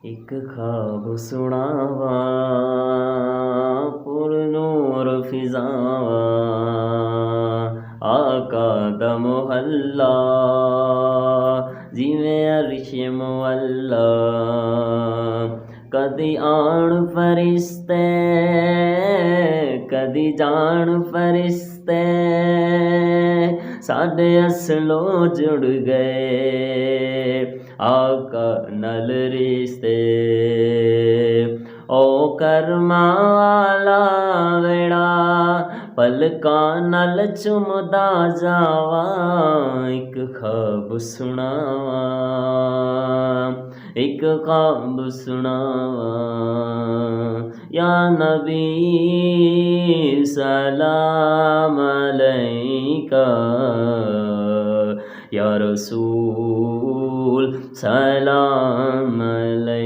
एक ख्वाब सुनावा पुरनूर फिजावा आका दा मोहल्ला जिवें अर्श मुअल्ला कदी आण फरिश्ते कदी जान फरिश्ते साडे असलों जुड़ गए आका नल रिश्ते ओ करमा वाला वेड़ा पलकां नाल चुमदा जावा एक ख्वाब सुनावा एक ख्वाब सुनावा या नबी सलाम अलैका या रसूल सलाम अलैका।